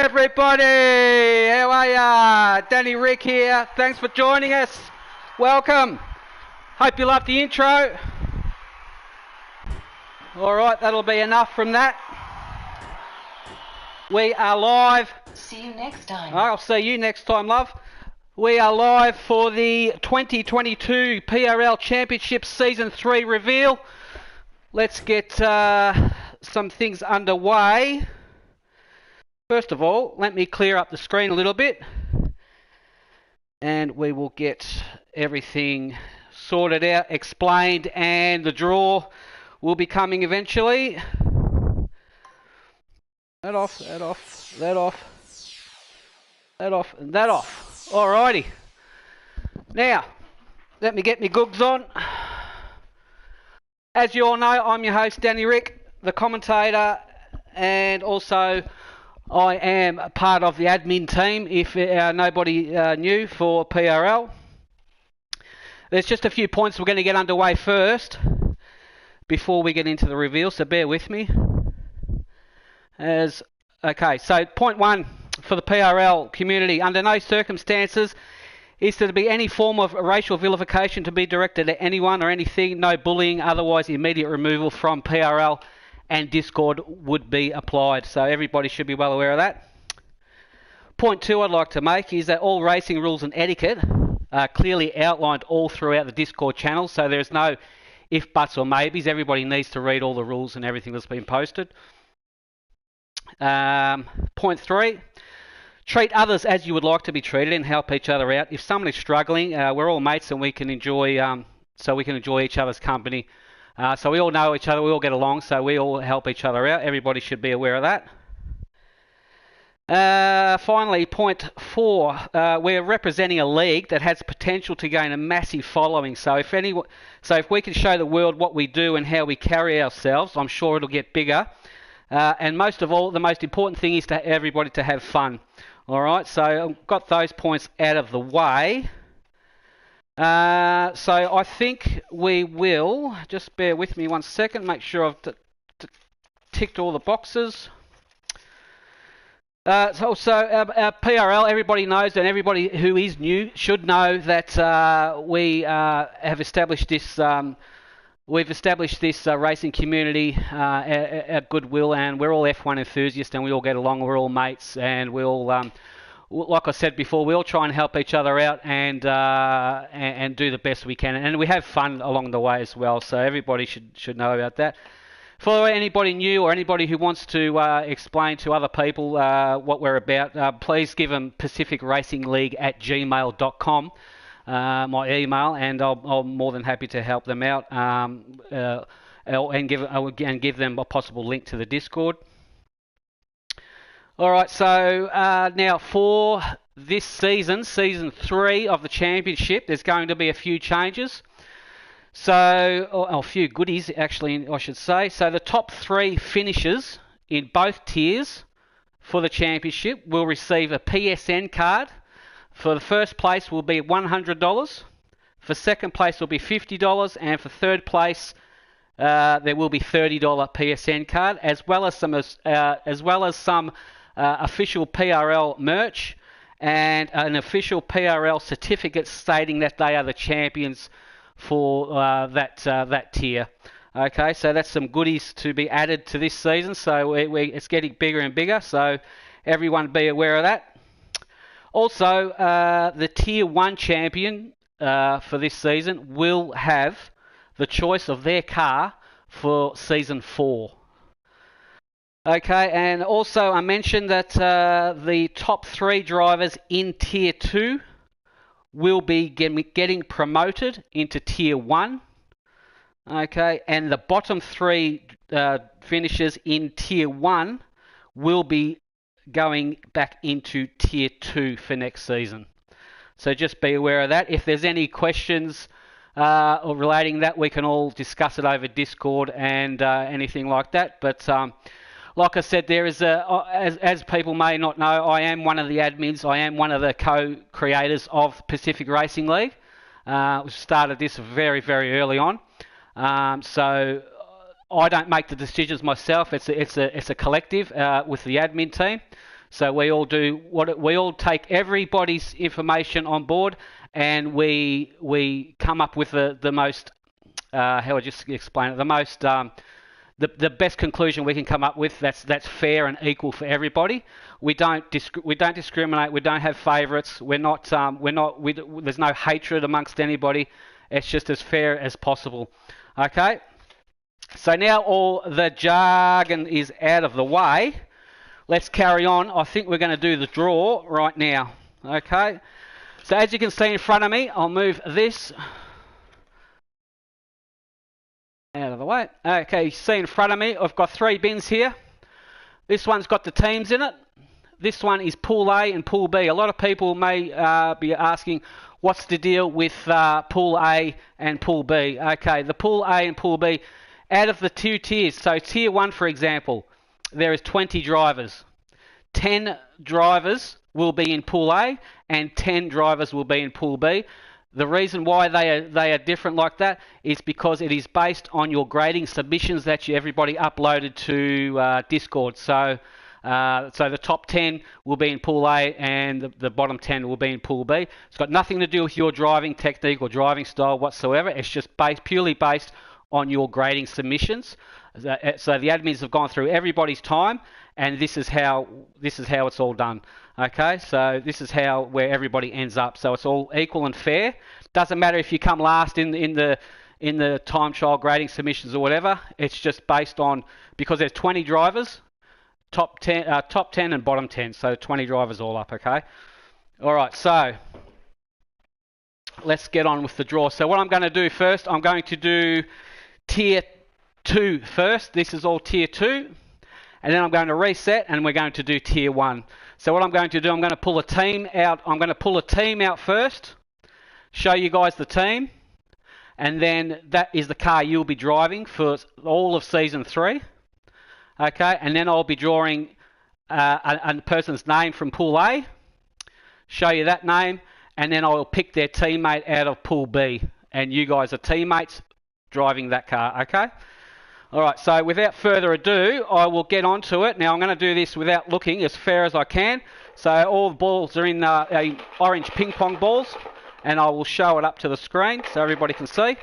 Everybody, how are ya? Danny Rick here. Thanks for joining us. Welcome. Hope you loved the intro. All right, that'll be enough from that. We are live. See you next time. I'll see you next time, love. We are live for the 2022 PRL Championship Season 3 reveal. Let's get some things underway. First of all, let me clear up the screen a little bit and we will get everything sorted out, explained, and the draw will be coming eventually. That off, that off, that off, that off, and that off. Alrighty. Now, let me get my googs on. As you all know, I'm your host, Danny Rick, the commentator, and also I am a part of the admin team, if nobody knew, for PRL. There's just a few points we're going to get underway first before we get into the reveal, so bear with me. Okay, so point one for the PRL community: under no circumstances is there to be any form of racial vilification to be directed at anyone or anything. No bullying, otherwise immediate removal from PRL and Discord would be applied. So everybody should be well aware of that. Point two I'd like to make is that all racing rules and etiquette are clearly outlined all throughout the Discord channel. So there's no if, buts or maybes. Everybody needs to read all the rules and everything that's been posted. Point three, treat others as you would like to be treated and help each other out. If someone is struggling, we're all mates and we can enjoy each other's company So we all know each other, we all get along, so we all help each other out. Everybody should be aware of that. Finally, point 4, we're representing a league that has potential to gain a massive following. So if we can show the world what we do and how we carry ourselves, I'm sure it'll get bigger. And most of all, the most important thing is to everybody to have fun. All right, so I've got those points out of the way. So I think we will, just bear with me 1 second, make sure I've ticked all the boxes. So our PRL, everybody knows, and everybody who is new should know that we have established this. We've established this racing community at Goodwill, and we're all F1 enthusiasts, and we all get along. We're all mates, and we all, like I said before, we all try and help each other out and do the best we can, and we have fun along the way as well. So everybody should know about that. For anybody new or anybody who wants to explain to other people what we're about, please give them pacificracingleague@gmail.com, my email, and I'm more than happy to help them out and give them a possible link to the Discord. All right, so now for this season 3 of the championship, there's going to be a few changes. So, a few goodies, actually, I should say. So the top 3 finishers in both tiers for the championship will receive a PSN card. For the first place will be $100. For second place will be $50, and for third place there will be $30 PSN card, as well as some official PRL merch and an official PRL certificate stating that they are the champions for that tier. Okay, so that's some goodies to be added to this season. So it's getting bigger and bigger, so everyone be aware of that. Also, the Tier 1 champion for this season will have the choice of their car for Season 4. Okay, and also I mentioned that the top 3 drivers in Tier 2 will be getting promoted into Tier 1. Okay, and the bottom 3 finishers in Tier 1 will be going back into Tier 2 for next season. So just be aware of that. If there's any questions relating that, we can all discuss it over Discord and anything like that. But like I said, there is as people may not know, I am one of the admins. I am one of the co-creators of Pacific Racing League. We started this very, very early on. So I don't make the decisions myself. It's a collective with the admin team. So we all take everybody's information on board, and we come up with the most how I just explain it, the most the best conclusion we can come up with that's fair and equal for everybody. We don't discriminate. We don't have favourites. There's no hatred amongst anybody. It's just as fair as possible. Okay. So now all the jargon is out of the way. Let's carry on. I think we're going to do the draw right now. Okay. So as you can see in front of me, I'll move this out of the way. Okay, you see in front of me, I've got 3 bins here. This one's got the teams in it. This one is Pool A and Pool B. A lot of people may be asking, what's the deal with Pool A and Pool B? Okay, the Pool A and Pool B, out of the 2 tiers, so Tier 1, for example, there is 20 drivers. 10 drivers will be in Pool A and 10 drivers will be in Pool B. The reason why they are different like that is because it is based on your grading submissions that everybody uploaded to Discord. So the top 10 will be in Pool A and the bottom 10 will be in Pool B. It's got nothing to do with your driving technique or driving style whatsoever. It's just purely based on your grading submissions. So the admins have gone through everybody's time, and this is how it's all done. Okay, so this is where everybody ends up. So it's all equal and fair. Doesn't matter if you come last in the time trial grading submissions or whatever. It's just based on, because there's 20 drivers, top 10 and bottom 10. So 20 drivers all up. Okay. All right. So let's get on with the draw. So what I'm going to do first, I'm going to do tier 2 first. This is all tier 2. And then I'm going to reset and we're going to do tier 1. So what I'm going to do, I'm going to pull a team out. I'm going to pull a team out first, show you guys the team, and then that is the car you'll be driving for all of season 3. Okay, and then I'll be drawing a person's name from pool A, show you that name, and then I'll pick their teammate out of pool B, and you guys are teammates driving that car. Okay. Alright, so without further ado, I will get onto it. Now I'm going to do this without looking, as fair as I can. So all the balls are in orange ping pong balls, and I will show it up to the screen so everybody can see.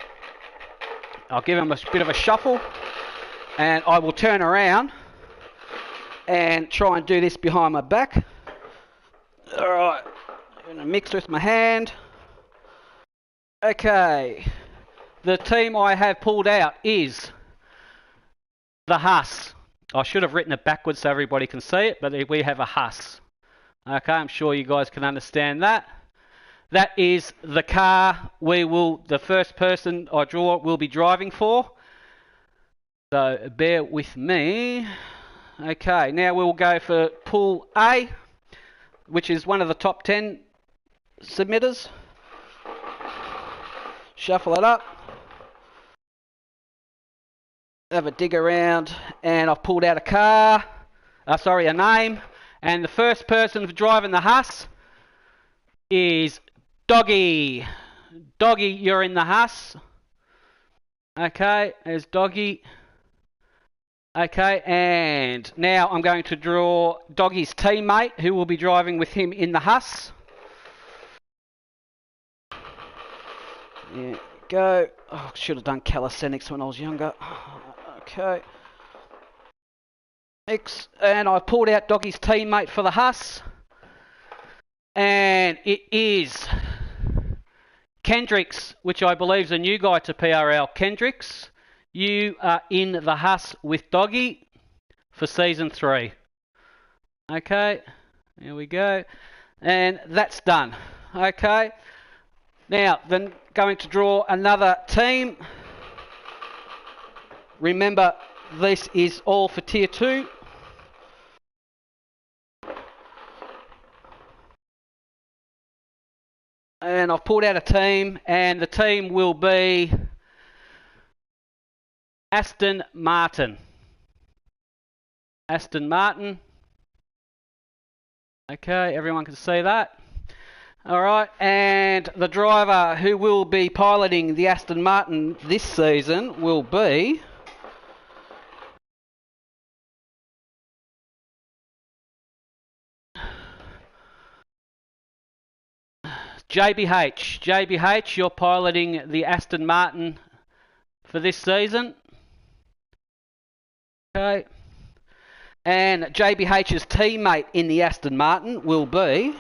I'll give them a bit of a shuffle, and I will turn around and try and do this behind my back. Alright, I'm going to mix with my hand. Okay, the team I have pulled out is the Haas. I should have written it backwards so everybody can see it, but we have a Haas. Okay, I'm sure you guys can understand that. That is the car the first person I draw will be driving for. So bear with me. Okay, now we'll go for pool A, which is one of the top 10 submitters. Shuffle it up. Have a dig around, and I've pulled out a name, and the first person driving the Haas is Doggy. Doggy, you're in the Haas. Okay, there's Doggy. Okay, and now I'm going to draw Doggy's teammate who will be driving with him in the Haas. There we go. Oh, should have done calisthenics when I was younger. Okay. And I pulled out Doggy's teammate for the Haas. And it is Kendricks, which I believe is a new guy to PRL. Kendricks, you are in the Haas with Doggy for season 3. Okay, there we go. And that's done. Okay. Now, then going to draw another team. Remember, this is all for tier 2. And I've pulled out a team, and the team will be Aston Martin. Aston Martin. Okay, everyone can see that. Alright, and the driver who will be piloting the Aston Martin this season will be JBH. JBH, you're piloting the Aston Martin for this season. Okay. And JBH's teammate in the Aston Martin will be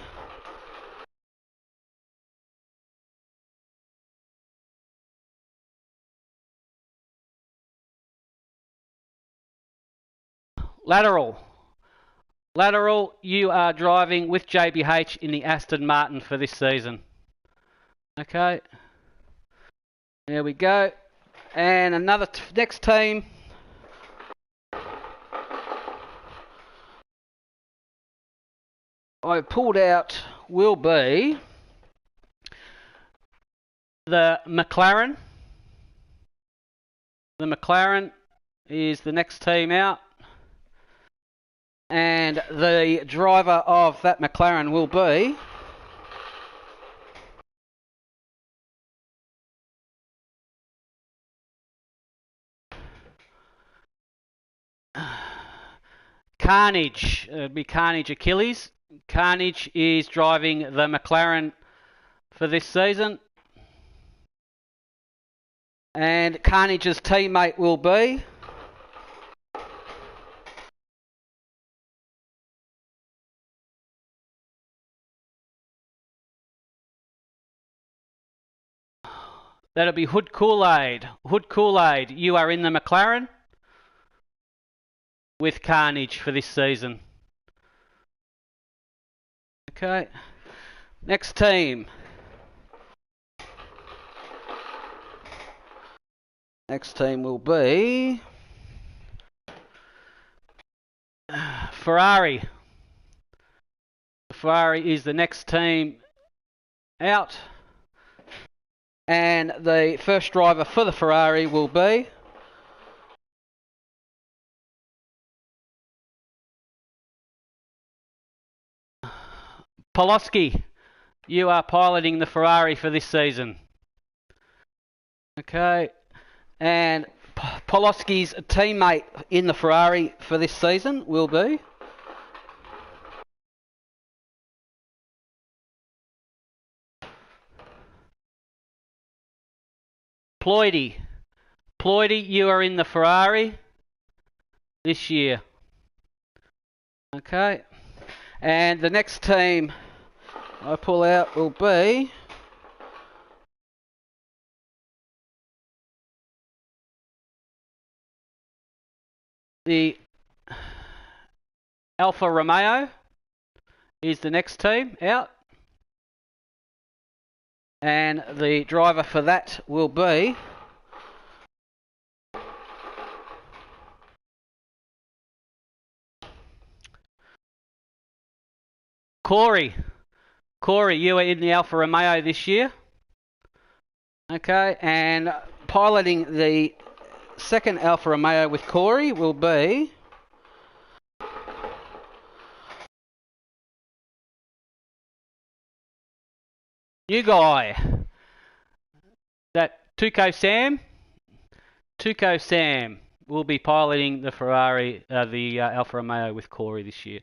Lateral. Lateral, you are driving with JBH in the Aston Martin for this season. Okay. There we go. And another next team. I pulled out will be the Mclaren. The Mclaren is the next team out. And the driver of that Mclaren will be Carnage. It'd be Carnage Achilles. Carnage is driving the Mclaren for this season. And Carnage's teammate will be that'll be Hood Kool-Aid. Hood Kool-Aid, you are in the Mclaren with Carnage for this season. Okay. Next team. Next team will be Ferrari. Ferrari is the next team out. And the first driver for the Ferrari will be Poloski. You are piloting the Ferrari for this season. Okay. And Poloski's teammate in the Ferrari for this season will be Ploidy. Ploidy, you are in the Ferrari this year. Okay. And the next team I pull out will be the Alfa Romeo is the next team out. And the driver for that will be Corey. Corey, you are in the Alfa Romeo this year. Okay, and piloting the second Alfa Romeo with Corey will be new guy. That Tuco Sam. Tuco Sam will be piloting the Ferrari, the Alfa Romeo with Corey this year.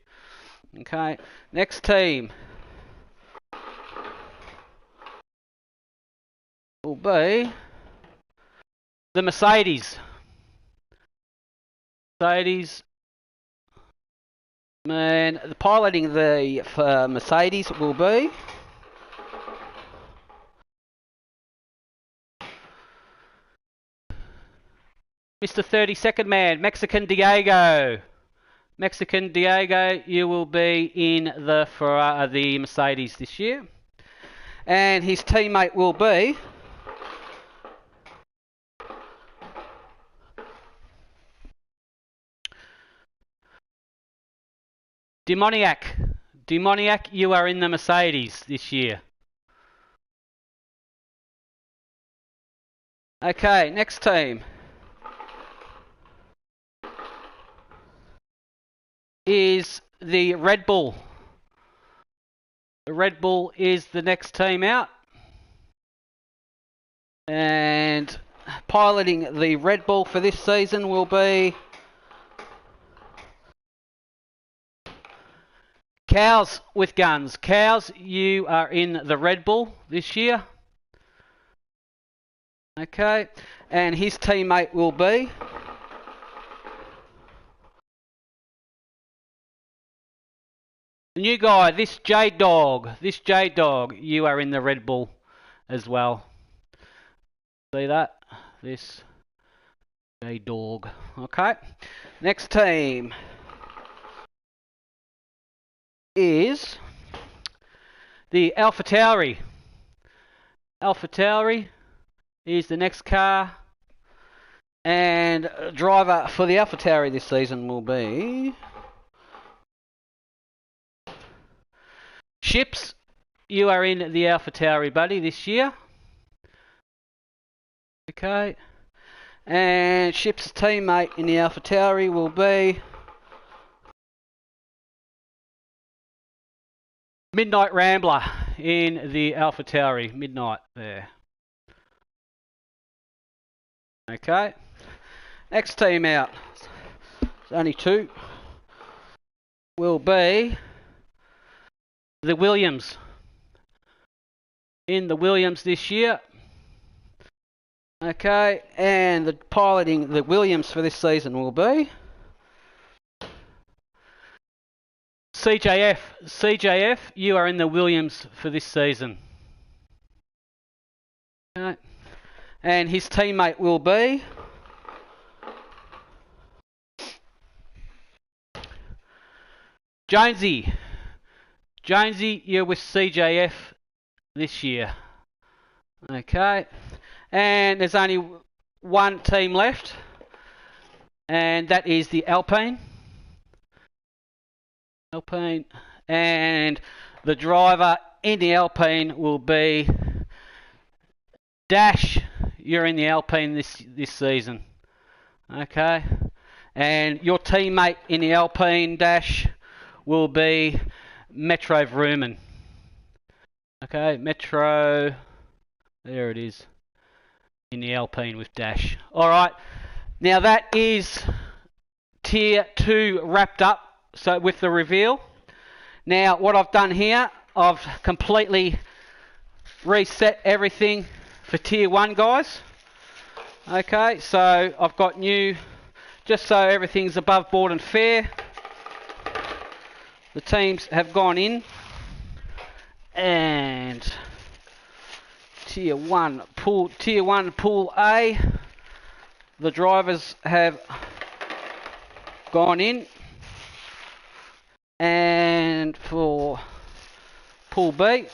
Okay, next team will be the Mercedes. Mercedes. And piloting the Mercedes will be Mr. 32nd man, Mexican Diego. Mexican Diego, you will be in the Mercedes this year. And his teammate will be Demoniac. Demoniac, you are in the Mercedes this year. Okay, next team is the Red Bull. The Red Bull is the next team out. And piloting the Red Bull for this season will be Cows with Guns. Cows, you are in the Red Bull this year. Okay, and his teammate will be the new guy, this Jade Dog. This Jade Dog, you are in the Red Bull as well. See that? This Jade Dog. Okay, next team is the AlphaTauri. AlphaTauri is the next car, and driver for the AlphaTauri this season will be Ships. You are in the AlphaTauri, buddy, this year. Okay, and Ships' teammate in the AlphaTauri will be Midnight Rambler in the AlphaTauri. Midnight there. Okay. Next team out. There's only two. Will be the Williams. In the Williams this year. Okay. And the piloting the Williams for this season will be CJF. CJF, you are in the Williams for this season. Okay. And his teammate will be Jonesy. Jonesy, you're with CJF this year. Okay. And there's only one team left, and that is the Alpine. And the driver in the Alpine will be Dash. You're in the Alpine this season, okay? And your teammate in the Alpine, Dash, will be Metro Vrooman. Okay, Metro, there it is, in the Alpine with Dash. All right, now that is Tier 2 wrapped up, so with the reveal. Now what I've done here, I've completely reset everything for Tier 1, guys. Okay, so I've got new, just so everything's above board and fair. The teams have gone in, and Tier 1 Pool A, the drivers have gone in, and for Pool B,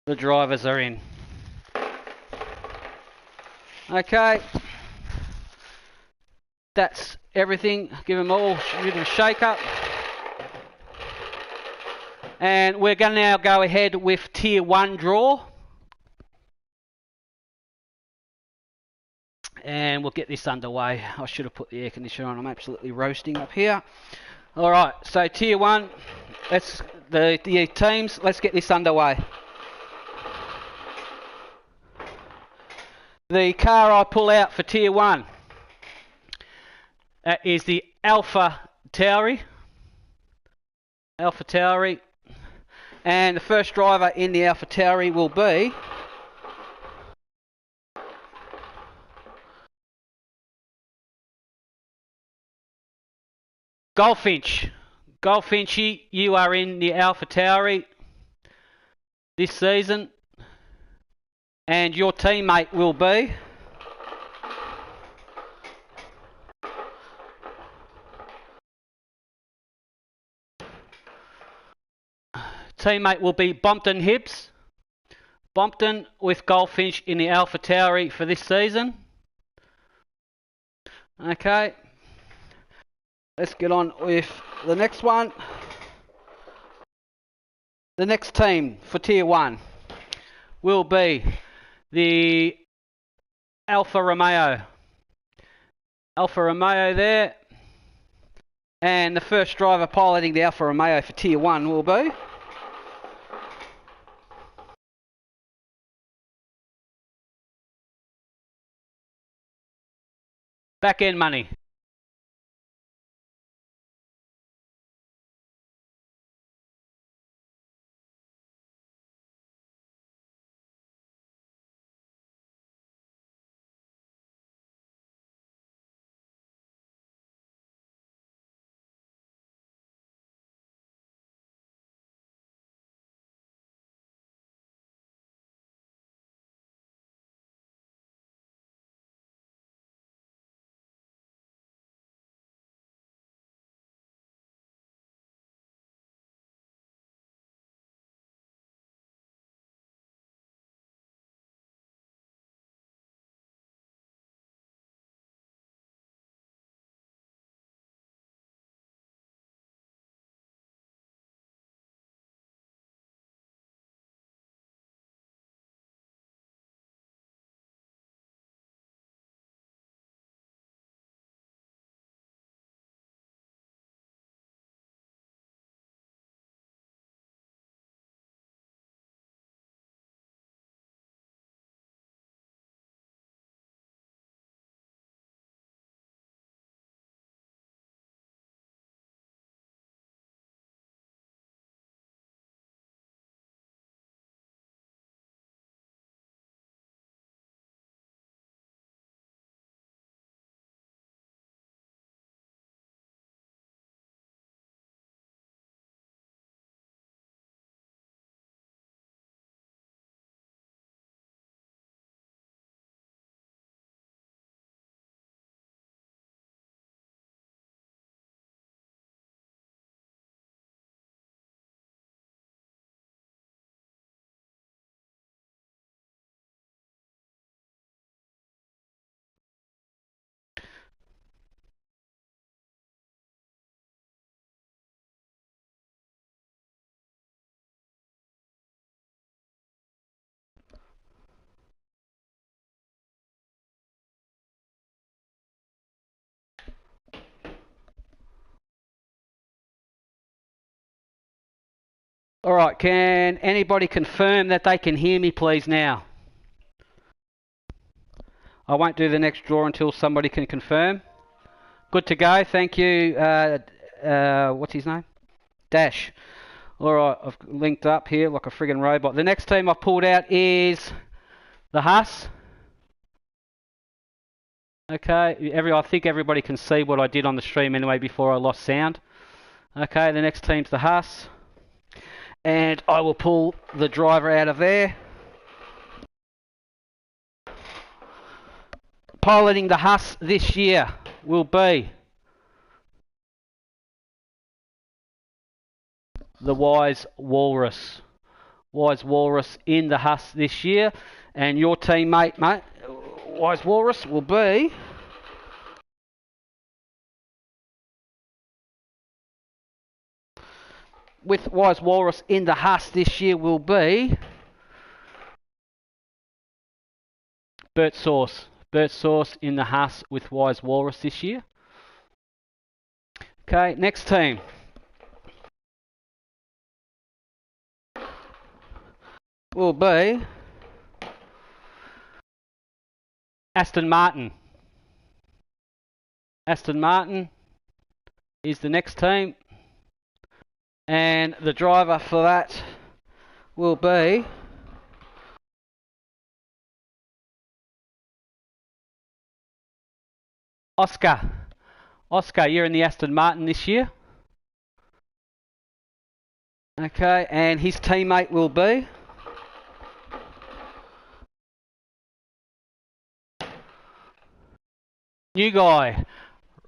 the drivers are in. Okay, that's everything. Give them all a bit of a shake up. And we're going to now go ahead with Tier 1 draw. And we'll get this underway. I should have put the air conditioner on. I'm absolutely roasting up here. All right, so Tier 1, the teams, let's get this underway. The car I pull out for Tier 1, that is the Alpha Tauri. And the first driver in the Alpha Tauri will be Goldfinch. Goldfinchy, you are in the Alpha Tauri this season, and your teammate will be Bompton Hibbs. Bompton with Goldfinch in the Alpha Tauri for this season. Okay, let's get on with the next one. The next team for Tier 1 will be the Alfa Romeo. Alfa Romeo there. And the first driver piloting the Alfa Romeo for Tier 1 will be Back End Money. Alright, can anybody confirm that they can hear me please now? I won't do the next draw until somebody can confirm. Good to go, thank you. What's his name? Dash. Alright, I've linked up here like a friggin' robot. The next team I've pulled out is the Haas. Okay, I think everybody can see what I did on the stream anyway before I lost sound. Okay, the next team's the Haas. And I will pull the driver out of there. Piloting the Haas this year will be the Wise Walrus. Wise Walrus in the Haas this year. And your teammate, mate, Wise Walrus, will be with Wise Walrus in the Haas this year will be Bert Sauce. Bert Sauce in the Haas with Wise Walrus this year. Okay, next team. Will be Aston Martin. Aston Martin is the next team. And the driver for that will be Oscar. Oscar, you're in the Aston Martin this year. Okay, and his teammate will be new guy.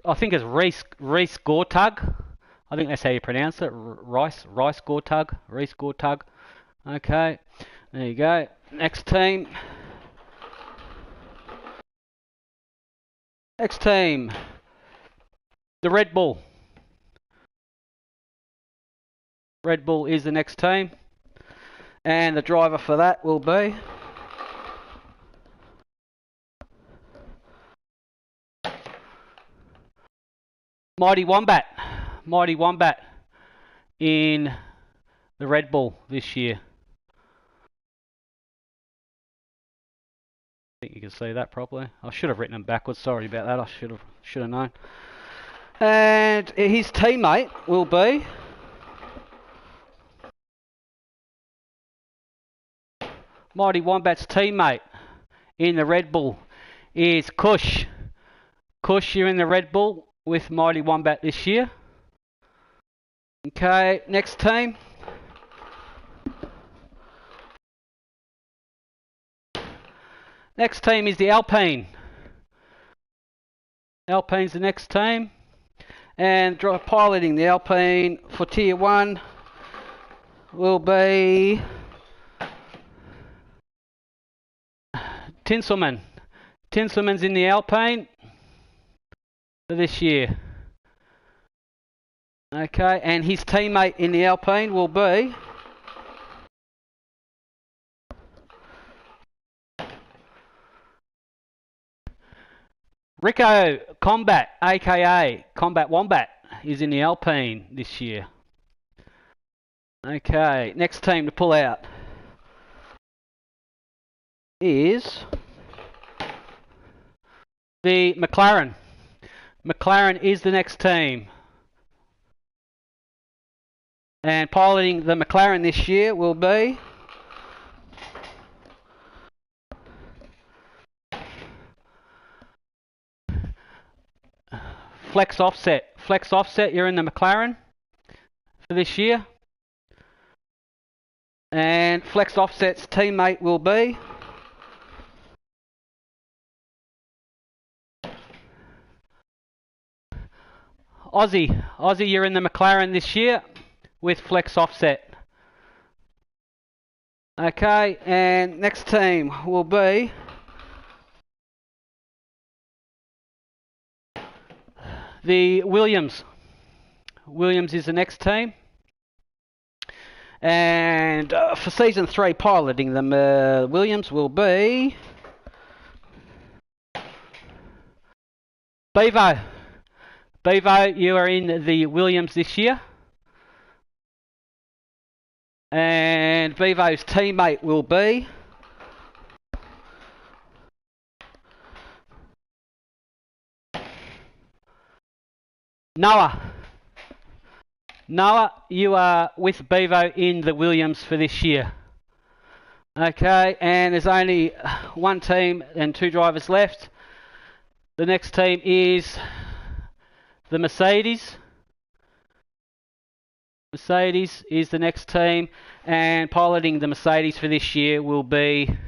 I think it's Reese Gortug. I think that's how you pronounce it. Rice Gortug. Reese Gortug. Okay, there you go. Next team. Next team. The Red Bull. Red Bull is the next team. And the driver for that will be Mighty Wombat. Mighty Wombat in the Red Bull this year. I think you can see that properly. I should have written them backwards. Sorry about that. I should have known. And his teammate will be Mighty Wombat's teammate in the Red Bull is Kush. Kush, you're in the Red Bull with Mighty Wombat this year. Okay, next team. Next team is the Alpine. Alpine's the next team. And piloting the Alpine for Tier 1 will be Tinselman. Tinselman's in the Alpine for this year. Okay, and his teammate in the Alpine will be Rico Combat, aka Combat Wombat, is in the Alpine this year. Okay, next team to pull out is the Mclaren. Mclaren is the next team. And piloting the Mclaren this year will be Flex Offset. Flex Offset, you're in the Mclaren for this year. And Flex Offset's teammate will be Aussie. Aussie, you're in the Mclaren this year with Flex Offset. Okay, and next team will be the Williams. Williams is the next team. And for Season 3 piloting them, Williams will be Bevo. Bevo, you are in the Williams this year. And Vivo's teammate will be Noah. Noah, you are with Bevo in the Williams for this year. Okay, and there's only one team and two drivers left. The next team is the Mercedes. Mercedes is the next team, and piloting the Mercedes for this year will be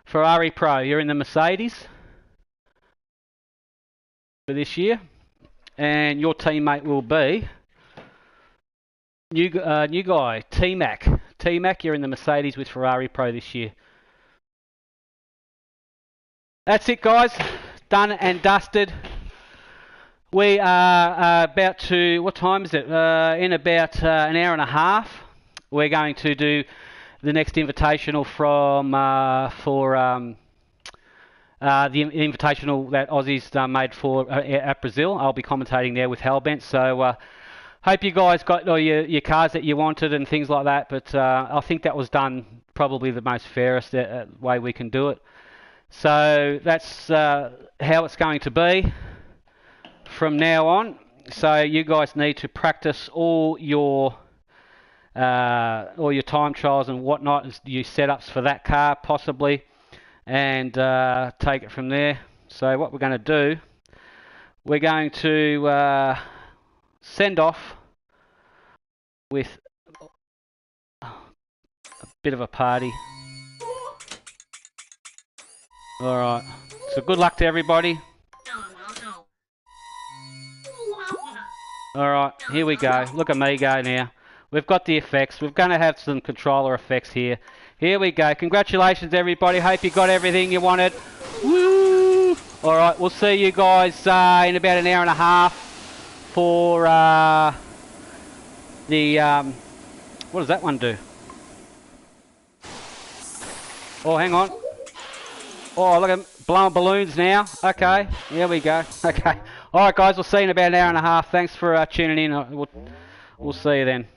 Ferrari Pro. You're in the Mercedes for this year, and your teammate will be new guy, T-Mac. T-Mac, you're in the Mercedes with Ferrari Pro this year. That's it, guys. Done and dusted. We are about to, what time is it? In about an hour and a half, we're going to do the next invitational for the invitational that Aussies made for at Brazil. I'll be commentating there with Hellbent. So hope you guys got all your cars that you wanted and things like that. But I think that was done probably the most fairest way we can do it. So that's how it's going to be from now on. So you guys need to practice all your time trials and whatnot, your setups for that car possibly, and take it from there. So what we're going to do, we're going to send off with a bit of a party. Alright, so good luck to everybody. Alright, here we go. Look at me go now. We've got the effects. We're going to have some controller effects here. Here we go. Congratulations, everybody. Hope you got everything you wanted. Woo! Alright, we'll see you guys in about an hour and a half for the... what does that one do? Oh, hang on. Oh, look at blowing balloons now. Okay, here we go. Okay. Alright, guys, we'll see you in about an hour and a half. Thanks for tuning in. We'll see you then.